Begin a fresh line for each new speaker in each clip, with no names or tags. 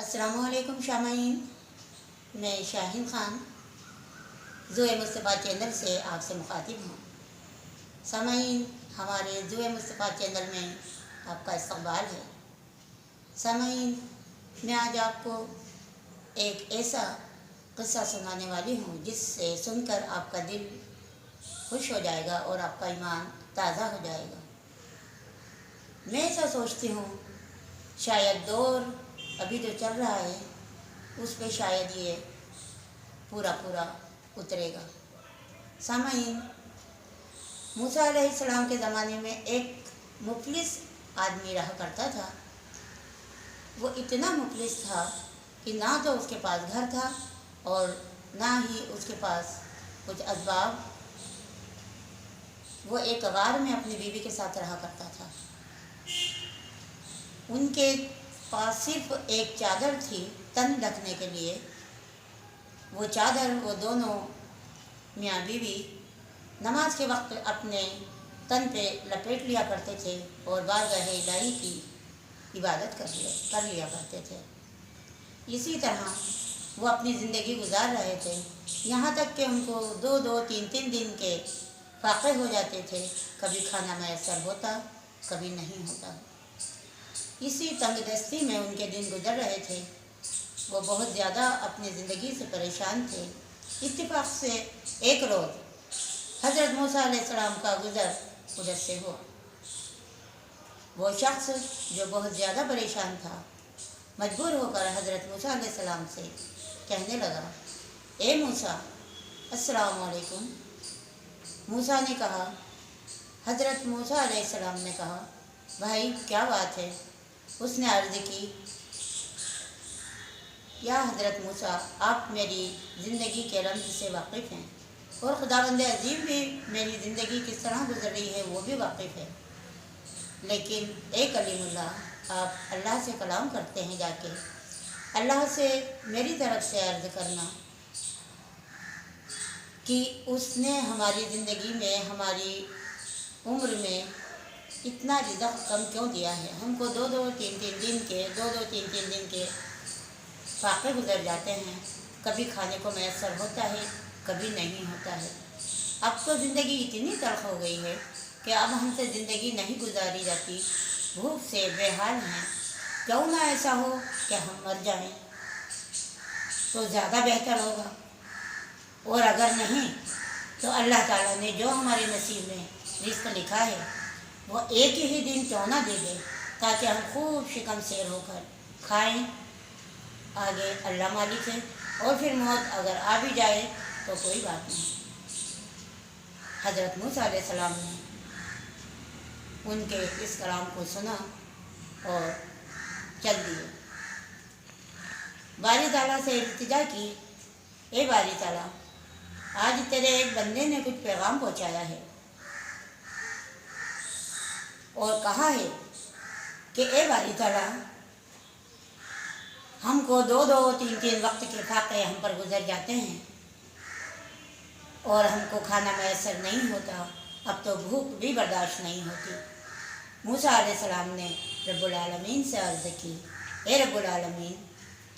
अस्सलामुअलैकुम शामीन, मैं शाहीन ख़ान ज़ोए मुस्तफ़ा चैनल से आपसे मुखातिब हूँ। सामाईन, हमारे ज़ोए मुस्तफ़ा चैनल में आपका इस्तक़बाल है। सामाईन, मैं आज आपको एक ऐसा क़िस्सा सुनाने वाली हूँ जिससे सुनकर आपका दिल खुश हो जाएगा और आपका ईमान ताज़ा हो जाएगा। मैं ऐसा सोचती हूँ, शायद दौर अभी जो चल रहा है उस पे शायद ये पूरा उतरेगा। सामाईन, मूसा अलैहिस्सलाम के ज़माने में एक मुफलिस आदमी रहा करता था। वो इतना मुफलिस था कि ना तो उसके पास घर था और ना ही उसके पास कुछ असबाब। वो एक गार में अपनी बीवी के साथ रहा करता था। उनके पास सिर्फ एक चादर थी तन ढकने के लिए। वो चादर वो दोनों मियाँ बीवी नमाज के वक्त अपने तन पे लपेट लिया करते थे और बारगाह इलाही की इबादत कर लिया करते थे। इसी तरह वो अपनी ज़िंदगी गुजार रहे थे, यहाँ तक कि उनको दो तीन दिन के फाक़े हो जाते थे। कभी खाना मैसर होता, कभी नहीं होता। इसी तंगदस्ती में उनके दिन गुजर रहे थे। वो बहुत ज़्यादा अपनी ज़िंदगी से परेशान थे। इत्तिफाक से एक रोज़ हज़रत मूसा अलैहिस्सलाम का गुज़र उधर से हुआ। वो शख्स जो बहुत ज़्यादा परेशान था, मजबूर होकर हज़रत मूसा अलैहिस्सलाम से कहने लगा, ए मूसा, अस्सलामु अलैकुम। मूसा ने कहा, हज़रत मूसा अलैहिस्सलाम ने कहा, भाई क्या बात है? उसने अर्ज़ की, या हज़रत मूसा, आप मेरी ज़िंदगी के रमज़ से वाकिफ़ हैं और खुदावंद अज़ीम भी मेरी ज़िंदगी किस तरह गुजर रही है वो भी वाकिफ़ है। लेकिन ए कलीमुल्लाह, आप अल्लाह से कलाम करते हैं, जाके अल्लाह से मेरी तरफ से अर्ज़ करना कि उसने हमारी ज़िंदगी में, हमारी उम्र में इतना रिज़्क़ कम क्यों दिया है। हमको दो तीन दिन के फाक़े गुजर जाते हैं। कभी खाने को मैसर होता है, कभी नहीं होता है। अब तो ज़िंदगी इतनी तल्ख़ हो गई है कि अब हमसे ज़िंदगी नहीं गुजारी जाती। भूख से बेहाल हैं। क्यों ना ऐसा हो कि हम मर जाएं तो ज़्यादा बेहतर होगा, और अगर नहीं तो अल्लाह ताला ने जो हमारे नसीब में रिज़्क़ लिखा है वो एक ही दिन क्यों ना दे दे, ताकि हम खूब शिकम सेर होकर खाएं। आगे अल्लाह मालिक है, और फिर मौत अगर आ भी जाए तो कोई बात नहीं। हज़रत मूसा अलैहिस्सलाम ने उनके इस कलाम को सुना और चल दिए। बारी ताला से इल्तिजा की, ए बारी ताला, आज तेरे एक बंदे ने कुछ पैगाम पहुँचाया है और कहा है कि ए बारी ताला, हमको दो तीन वक्त के फाक़े हम पर गुजर जाते हैं और हमको खाना मैसर नहीं होता। अब तो भूख भी बर्दाश्त नहीं होती। मूसा अलैहिस्सलाम ने रब्बुल आलमीन से अर्ज़ की, ए रब्बुल आलमीन,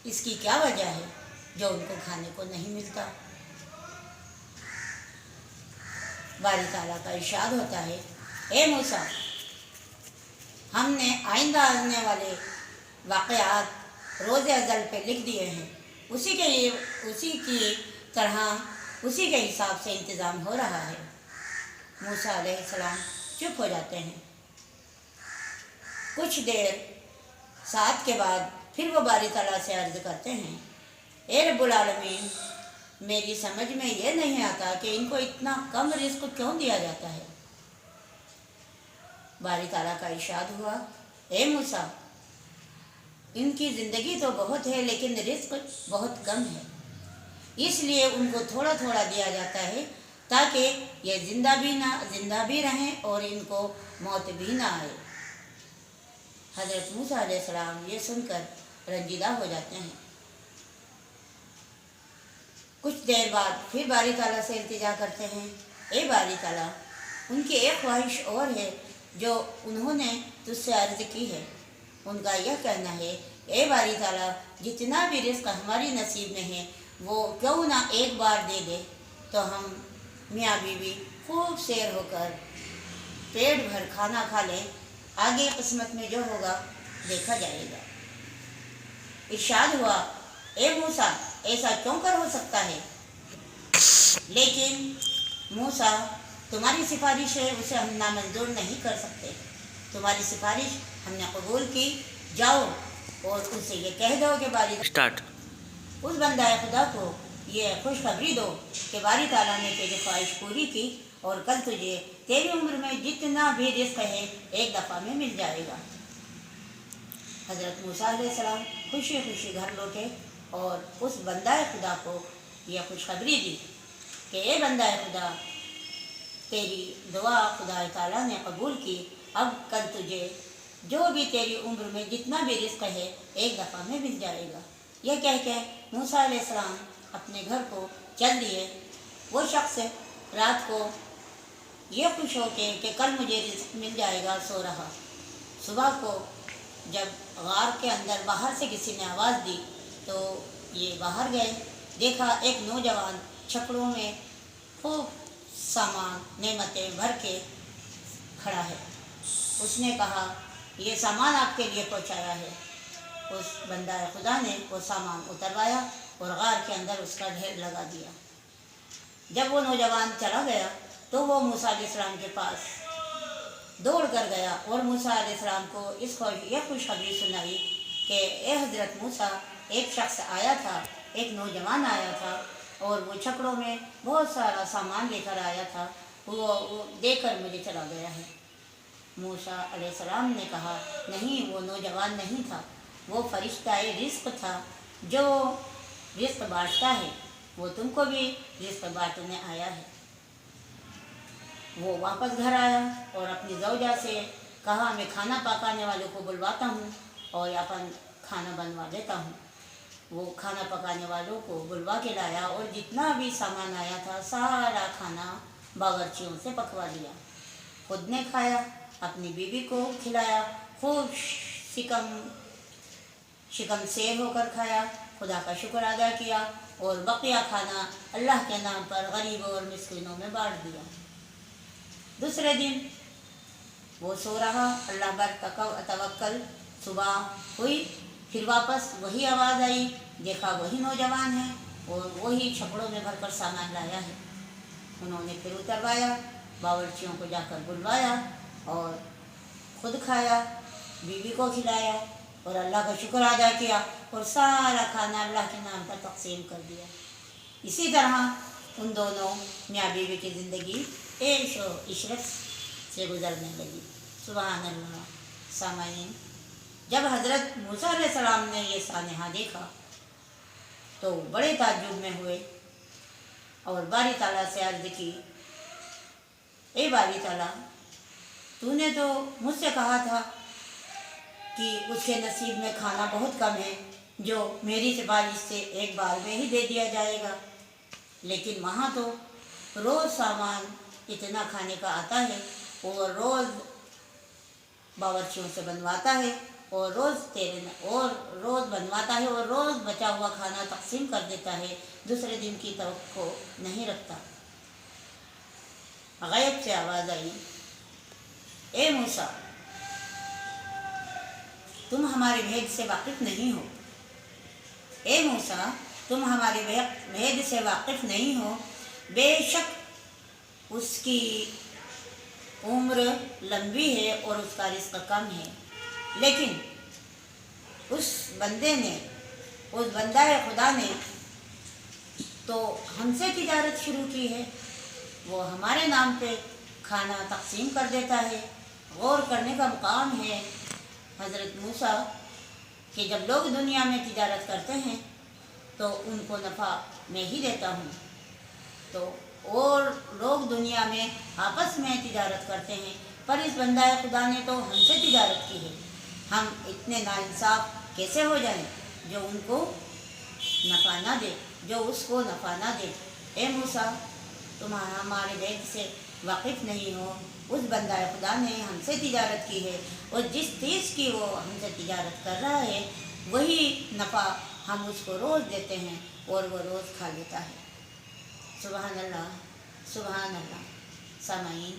इसकी क्या वजह है जो उनको खाने को नहीं मिलता। बारी ताला का इरशाद होता है, ए मूसा, हमने आइंदा आने वाले वाक़यात रोज़ अज़ल पे लिख दिए हैं। उसी की तरह उसी के हिसाब से इंतज़ाम हो रहा है। मूसा अलैहिस्सलाम चुप हो जाते हैं। कुछ देर साथ के बाद फिर वो बारी ताला से अर्ज़ करते हैं, ए रब्बुल आलमीन, मेरी समझ में ये नहीं आता कि इनको इतना कम रिज़्क़ क्यों दिया जाता है। बारी ताला का इरशाद हुआ, ए मूसा, इनकी ज़िंदगी तो बहुत है लेकिन रिज़्क़ बहुत कम है, इसलिए उनको थोड़ा थोड़ा दिया जाता है ताकि ये ज़िंदा भी रहें और इनको मौत भी ना आए। हज़रत मूसा अलैहिस्सलाम ये सुनकर रंजीदा हो जाते हैं। कुछ देर बाद फिर बारी ताला से इल्तिजा करते हैं, ए बारी ताला, उनकी एक ख्वाहिश और है जो उन्होंने तुझसे अर्ज़ की है। उनका यह कहना है اے باری تعالیٰ جتنا بھی رزق ہماری نصیب میں ہے وہ کیوں نہ ایک بار دے دے تو ہم میاں بیوی خوب سیر ہو کر پیٹ بھر کھانا کھا لیں، آگے قسمت میں جو ہوگا دیکھا جائے گا۔ ارشاد ہوا اے موسیٰ ایسا کیوں کر ہو سکتا ہے؟ لیکن موسیٰ تمہاری سفارش ہے اسے ہم نامنظور نہیں کر سکتے، تمہاری سفارش ہم نے قبول کی، جاؤ اور ان سے یہ کہہ دو کہ باری اس بندہ خدا کو یہ خوشخبری دو کہ باری تعالیٰ نے تیری خواہش پوری کی اور کل تجھے تیری عمر میں جتنا بھی رزق ہے ایک دفعہ میں مل جائے گا۔ حضرت موسیٰ علیہ السلام خوشی خوشی گھر لوٹے اور اس بندہ خدا کو یہ خوشخبری دی کہ اے بندہ خدا تیری دعا خدا تعالیٰ نے قبول کی، اب کل تجھے جو بھی تیری عمر میں جتنا بھی رزق ہے ایک دفعہ میں مل جائے گا۔ یہ کہہ کے موسیٰ علیہ السلام اپنے گھر کو چل دیے۔ وہ شخص رات کو یہ خوش ہو کے کہ کل مجھے رزق مل جائے گا سو رہا۔ صبح کو جب غار کے اندر باہر سے کسی نے آواز دی تو یہ باہر گئے، دیکھا ایک نوجوان چھکڑوں میں خوب سامان نعمتیں بھر کے کھڑا ہے۔ اس نے کہا یہ سامان آپ کے لیے پہنچایا ہے۔ اس بندہ خدا نے وہ سامان اتروایا اور غار کے اندر اس کا ڈھیر لگا دیا۔ جب وہ نوجوان چلا گیا تو وہ موسیٰ علیہ السلام کے پاس دوڑ کر گیا اور موسیٰ علیہ السلام کو یہ خوشخبری سنائی کہ اے حضرت موسیٰ ایک شخص آیا تھا، ایک نوجوان آیا تھا اور وہ چھکڑوں میں بہت سارا سامان لے کر آیا تھا، وہ دے کر مجھے چلا گیا ہے۔ موسیٰ علیہ السلام نے کہا نہیں، وہ نوجوان نہیں تھا، وہ فرشتہ رزق تھا جو رزق بانٹتا ہے، وہ تم کو بھی رزق بانٹنے آیا ہے۔ وہ واپس گھر آیا اور اپنی زوجہ سے کہا میں کھانا پکانے والوں کو بلواتا ہوں اور اپن کھانا بنوا دیتا ہوں۔ وہ کھانا پکانے والوں کو بلوا کے لایا اور جتنا بھی سامان آیا تھا سارا کھانا باورچیوں سے پکوا لیا، خود نے کھایا، اپنی بیوی کو کھلایا، خوب شکم سیر ہو کر کھایا، خدا کا شکر ادا کیا اور بقیہ کھانا اللہ کے نام پر غریبوں اور مسکینوں میں بانٹ دیا۔ دوسرے دن وہ سو رہا، اللہ پر توکل، صبح ہوئی پھر واپس وہی آواز آئی، دیکھا وہی نوجوان ہے اور وہی چھپڑوں میں بھر کر سامان لایا ہے۔ انہوں نے پھر اتروایا، باورچیوں کو جا کر بلوایا اور خود کھایا، بیوی کو کھلایا اور اللہ کا شکر ادا کیا اور سارا کھانا اللہ کے نام پر تقسیم کر دیا۔ اسی طرح ان دونوں میاں بیوی کی زندگی عیش و عشرت سے گزرنے لگی۔ سبحان اللہ۔ سامعین، جب حضرت موسیٰ علیہ السلام نے یہ سانحہ دیکھا تو بڑے تعجب میں ہوئے اور باری تعالیٰ سے عرض کی اے باری تعالیٰ تو نے تو مجھ سے کہا تھا کہ اس کے نصیب میں کھانا بہت کم ہے جو میری سفارش سے ایک بار میں ہی دے دیا جائے گا، لیکن وہاں تو روز سامان اتنا کھانے کا آتا ہے اور روز باورچیوں سے بنواتا ہے اور روز بنواتا ہے اور روز بچا ہوا کھانا تقسیم کر دیتا ہے، دوسرے دن کی توقع نہیں رکھتا۔ غیب سے آواز آئی اے موسیٰ تم ہمارے بھید سے واقف نہیں ہو، اے موسیٰ تم ہمارے بھید سے واقف نہیں ہو، بے شک اس کی عمر لمبی ہے اور اس کا رزق کم ہے، لیکن اس بندہ خدا نے تو ہم سے تجارت شروع کی ہے، وہ ہمارے نام پہ کھانا تقسیم کر دیتا ہے۔ غور کرنے کا مقام ہے حضرت موسیٰ کہ جب لوگ دنیا میں تجارت کرتے ہیں تو ان کو نفع میں ہی دیتا ہوں، تو اور لوگ دنیا میں آپس میں تجارت کرتے ہیں، پر اس بندہ خدا نے تو ہم سے تجارت کی ہے، ہم اتنے ناانصاف کیسے ہو جائیں جو ان کو نفع نہ دے، جو اس کو نفع نہ دے۔ اے موسیٰ تم ہمارے بھید سے واقف نہیں ہو، اس بندہ خدا نے ہم سے تجارت کی ہے اور جس چیز کی وہ ہم سے تجارت کر رہا ہے वही नफ़ा हम उसको रोज़ देते हैं और वो रोज़ खा लेता है। सुबहान अल्लाह, सुबहान अल्लाह। सामाईन,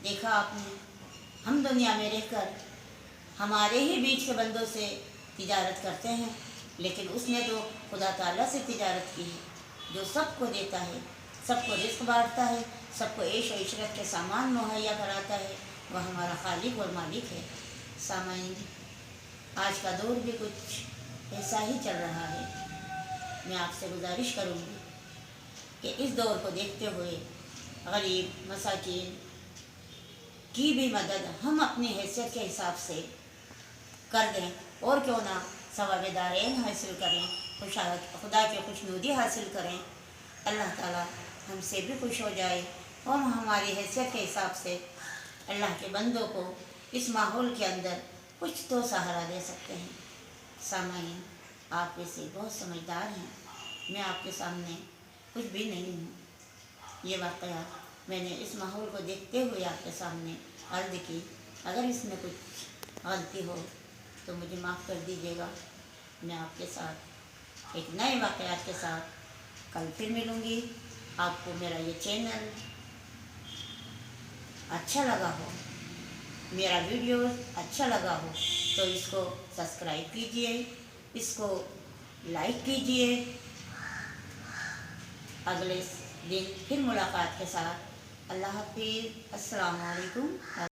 देखा आपने, हम दुनिया में रहकर हमारे ही बीच के बंदों से तिजारत करते हैं, लेकिन उसने तो खुदा ताला से तिजारत की है, जो सबको देता है, सबको रिस्क बांटता है, सबको ऐश और इशरत के सामान मुहैया कराता है, वह हमारा खालिक और मालिक है। सामाईन, आज का दौर भी कुछ ऐसा ही चल रहा है। मैं आपसे गुजारिश करूँगी कि इस दौर को देखते हुए गरीब मसाकीन की भी मदद हम अपनी हैसियत के हिसाब से कर दें, और क्यों ना सवाब दारैन हासिल करें, खुदा की खुशनुदी हासिल करें। अल्लाह ताला हमसे भी खुश हो जाए और हमारी हैसियत के हिसाब से अल्लाह के बंदों को इस माहौल के अंदर कुछ तो सहारा दे सकते हैं। सामाईन, आप वैसे बहुत समझदार हैं, मैं आपके सामने कुछ भी नहीं हूँ। ये वाक़या मैंने इस माहौल को देखते हुए आपके सामने अर्ज़ की। अगर इसमें कुछ गलती हो तो मुझे माफ़ कर दीजिएगा। मैं आपके साथ एक नए वाक़यात के साथ कल फिर मिलूँगी। आपको मेरा ये चैनल अच्छा लगा हो, मेरा वीडियो अच्छा लगा हो तो इसको सब्सक्राइब कीजिए, इसको लाइक कीजिए। अगले दिन फिर मुलाकात के साथ। अल्लाह हाफ़िज़। अस्सलामु अलैकुम।